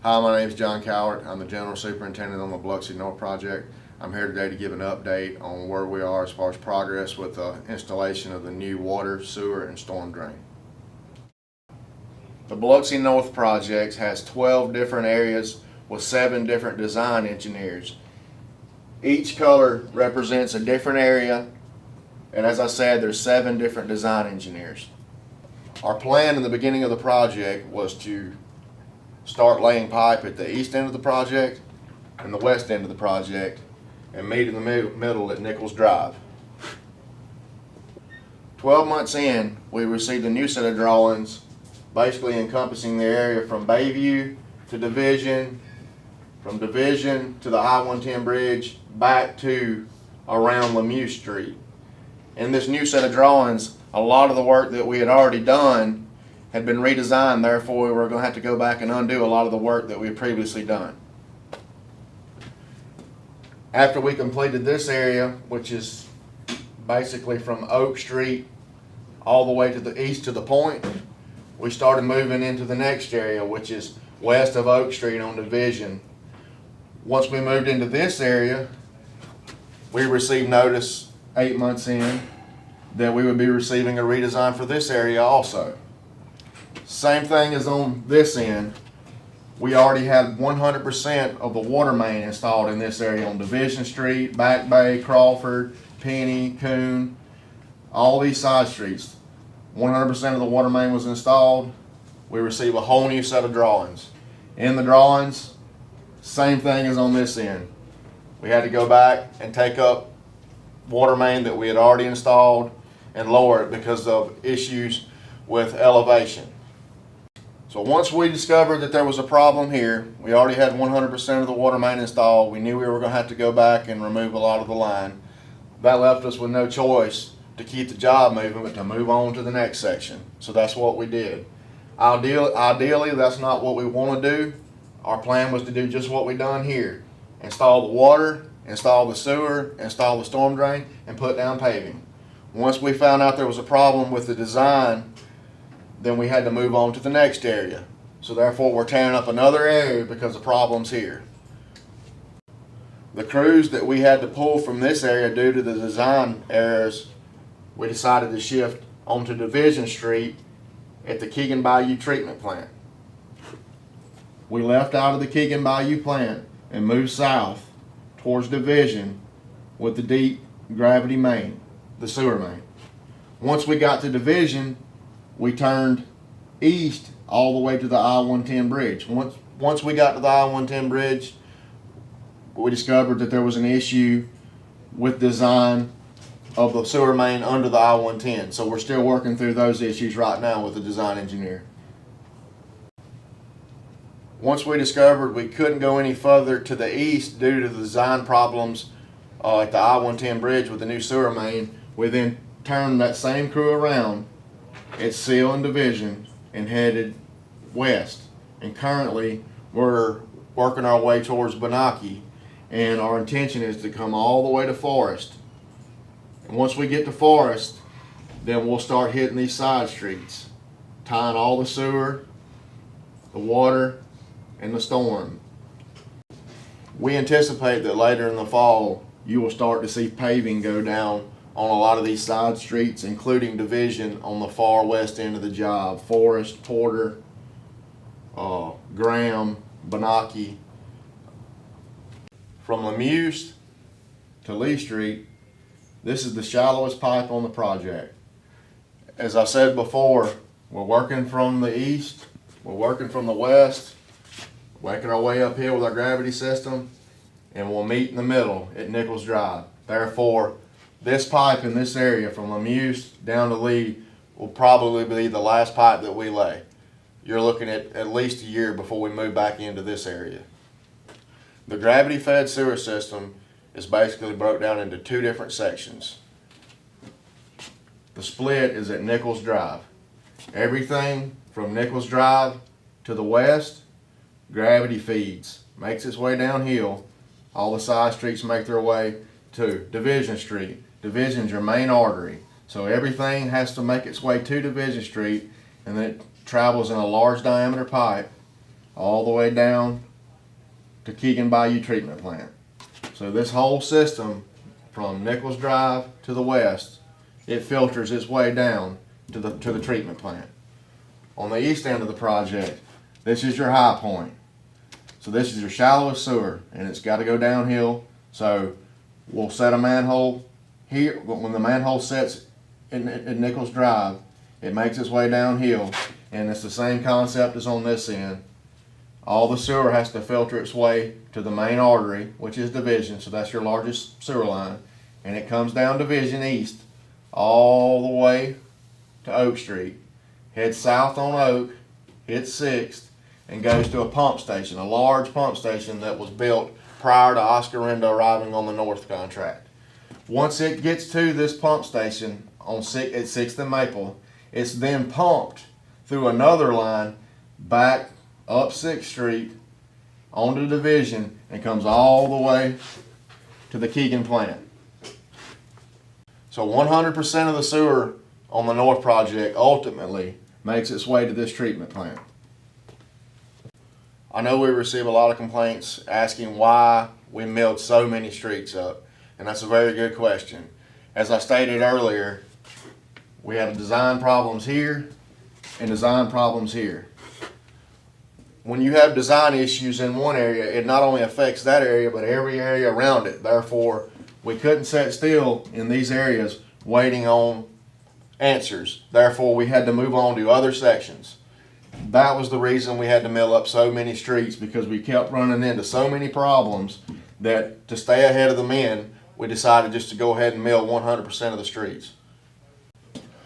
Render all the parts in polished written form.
Hi, my name is John Cowart. I'm the General Superintendent on the Biloxi North Project. I'm here today to give an update on where we are as far as progress with the installation of the new water, sewer, and storm drain. The Biloxi North Project has 12 different areas with 7 different design engineers. Each color represents a different area, and as I said, there's 7 different design engineers. Our plan in the beginning of the project was to start laying pipe at the east end of the project and the west end of the project and meet in the middle at Nichols Drive. 12 months in, we received a new set of drawings basically encompassing the area from Bayview to Division, from Division to the I-110 bridge back to around Lemieux Street. In this new set of drawings, a lot of the work that we had already done had been redesigned, therefore we were going to have to go back and undo a lot of the work that we had previously done. After we completed this area, which is basically from Oak Street all the way to the east to the point, we started moving into the next area, which is west of Oak Street on Division. Once we moved into this area, we received notice 8 months in that we would be receiving a redesign for this area also. Same thing as on this end. We already had 100% of the water main installed in this area on Division Street, Back Bay, Crawford, Penny, Coon, all these side streets. 100% of the water main was installed. We received a whole new set of drawings. In the drawings, same thing as on this end. We had to go back and take up water main that we had already installed and lower it because of issues with elevation. So once we discovered that there was a problem here, we already had 100% of the water main installed. We knew we were going to have to go back and remove a lot of the line. That left us with no choice to keep the job moving, but to move on to the next section. So that's what we did. Ideally, that's not what we want to do. Our plan was to do just what we done here. Install the water, install the sewer, install the storm drain, and put down paving. Once we found out there was a problem with the design, then we had to move on to the next area. So therefore we're tearing up another area because of problems here. The crews that we had to pull from this area due to the design errors, we decided to shift onto Division Street at the Keegan Bayou treatment plant. We left out of the Keegan Bayou plant and moved south towards Division with the deep gravity main, the sewer main. Once we got to Division, we turned east all the way to the I-110 bridge. Once we got to the I-110 bridge, we discovered that there was an issue with design of the sewer main under the I-110. So we're still working through those issues right now with the design engineer. Once we discovered we couldn't go any further to the east due to the design problems at the I-110 bridge with the new sewer main, we then turned that same crew around at Seal and Division and headed west. And currently we're working our way towards Biloxi, and our intention is to come all the way to Forest. And once we get to Forest, then we'll start hitting these side streets, tying all the sewer, the water, and the storm. We anticipate that later in the fall you will start to see paving go down on a lot of these side streets, including Division on the far west end of the job. Forest, Porter, Graham, Biloxi. From Lemieux to Lee Street, this is the shallowest pipe on the project. As I said before, we're working from the east, we're working from the west, working our way uphill with our gravity system, and we'll meet in the middle at Nichols Drive. Therefore, this pipe in this area from Lemieux down to Lee will probably be the last pipe that we lay. You're looking at least a year before we move back into this area. The gravity fed sewer system is basically broke down into 2 different sections. The split is at Nichols Drive. Everything from Nichols Drive to the west, gravity feeds, makes its way downhill. All the side streets make their way to Division Street. Division's your main artery. So everything has to make its way to Division Street, and then it travels in a large diameter pipe all the way down to Keegan Bayou Treatment Plant. So this whole system from Nichols Drive to the west, it filters its way down to the treatment plant. On the east end of the project, this is your high point. So this is your shallowest sewer, and it's got to go downhill. So we'll set a manhole here. When the manhole sets in Nichols Drive, it makes its way downhill, and it's the same concept as on this end. All the sewer has to filter its way to the main artery, which is Division, so that's your largest sewer line, and it comes down Division east all the way to Oak Street, heads south on Oak, hits 6th, and goes to a pump station, a large pump station that was built prior to Oscar Renda arriving on the North contract. Once it gets to this pump station at 6th and Maple, it's then pumped through another line back up 6th Street onto Division and comes all the way to the Keegan plant. So 100% of the sewer on the North project ultimately makes its way to this treatment plant. I know we receive a lot of complaints asking why we milled so many streets up, and that's a very good question. As I stated earlier, we have design problems here and design problems here. When you have design issues in one area, it not only affects that area, but every area around it. Therefore, we couldn't sit still in these areas waiting on answers. Therefore, we had to move on to other sections. That was the reason we had to mill up so many streets, because we kept running into so many problems that to stay ahead of the men, we decided just to go ahead and mill 100% of the streets.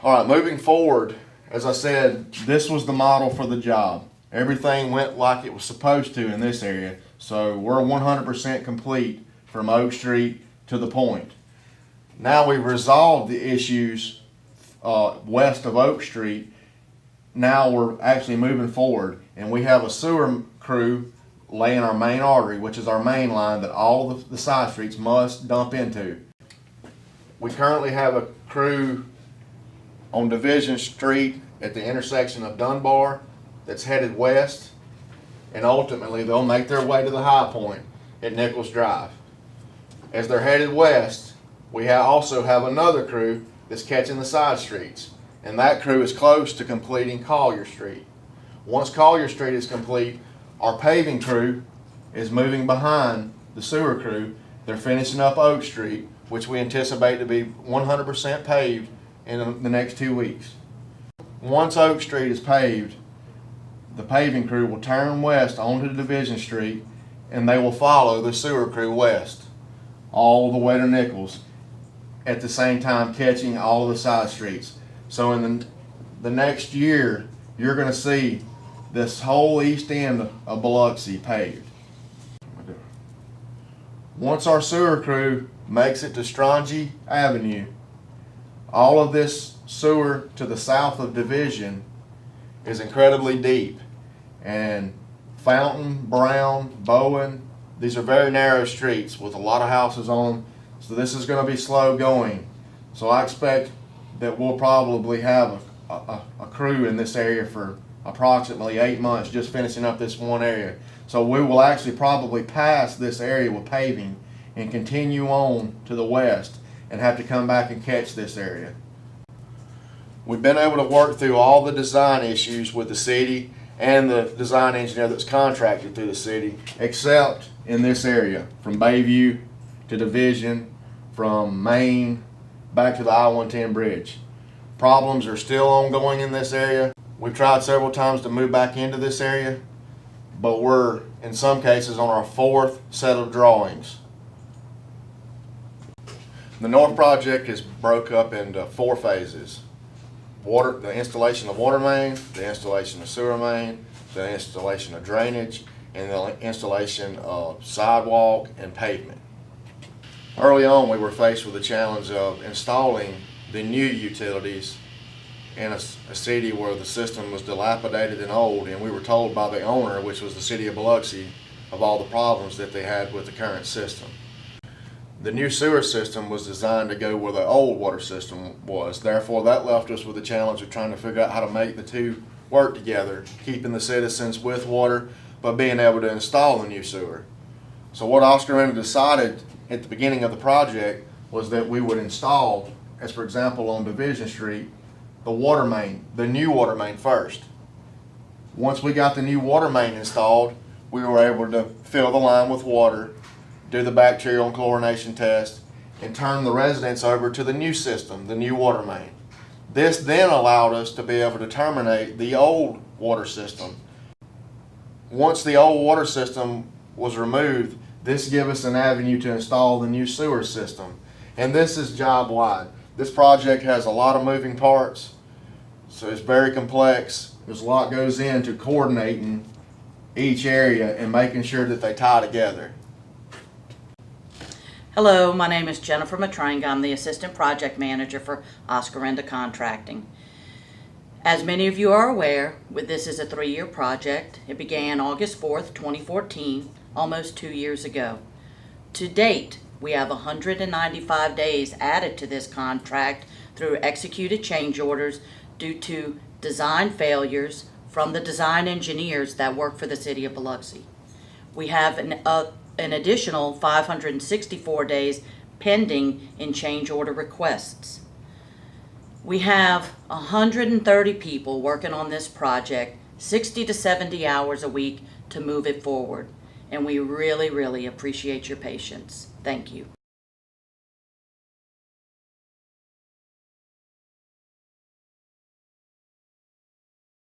All right, moving forward, as I said, this was the model for the job. Everything went like it was supposed to in this area, so we're 100% complete from Oak Street to the point. Now we've resolved the issues west of Oak Street. Now we're actually moving forward, and we have a sewer crew laying our main artery, which is our main line that all the side streets must dump into. We currently have a crew on Division Street at the intersection of Dunbar that's headed west, and ultimately they'll make their way to the high point at Nichols Drive. As they're headed west, we also have another crew that's catching the side streets, and that crew is close to completing Collier Street. Once Collier Street is complete, our paving crew is moving behind the sewer crew. They're finishing up Oak Street, which we anticipate to be 100% paved in the next 2 weeks. Once Oak Street is paved, the paving crew will turn west onto Division Street, and they will follow the sewer crew west all the way to Nichols, at the same time catching all the side streets. So in the next year, you're going to see this whole east end of Biloxi paved. Once our sewer crew makes it to Strange Avenue, all of this sewer to the south of Division is incredibly deep. And Fountain, Brown, Bowen, these are very narrow streets with a lot of houses on them. So this is going to be slow going. So I expect that we'll probably have a crew in this area for approximately 8 months just finishing up this one area. So we will actually probably pass this area with paving and continue on to the west and have to come back and catch this area. We've been able to work through all the design issues with the city and the design engineer that's contracted through the city, except in this area, from Bayview to Division, from Maine back to the I-110 bridge. Problems are still ongoing in this area. We've tried several times to move back into this area, but we're in some cases on our 4th set of drawings. The North project is broke up into 4 phases. The installation of water main, the installation of sewer main, the installation of drainage, and the installation of sidewalk and pavement. Early on, we were faced with the challenge of installing the new utilities in a city where the system was dilapidated and old, and we were told by the owner, which was the city of Biloxi, of all the problems that they had with the current system. The new sewer system was designed to go where the old water system was. Therefore, that left us with the challenge of trying to figure out how to make the two work together, keeping the citizens with water, but being able to install the new sewer. So what Oscar Renda decided at the beginning of the project was that we would install, as for example on Division Street, the water main, the new water main first. Once we got the new water main installed, we were able to fill the line with water, do the bacterial and chlorination test, and turn the residents over to the new system, the new water main. This then allowed us to be able to terminate the old water system. Once the old water system was removed, this gave us an avenue to install the new sewer system. And this is job-wide. This project has a lot of moving parts, so it's very complex. There's a lot goes into coordinating each area and making sure that they tie together. Hello, my name is Jennifer Matranga. I'm the Assistant Project Manager for Oscar Renda Contracting. As many of you are aware, this is a 3-year project. It began August 4th, 2014, almost 2 years ago. To date, we have 195 days added to this contract through executed change orders due to design failures from the design engineers that work for the City of Biloxi. We have an additional 564 days pending in change order requests. We have 130 people working on this project, 60 to 70 hours a week to move it forward. And we really, really appreciate your patience. Thank you.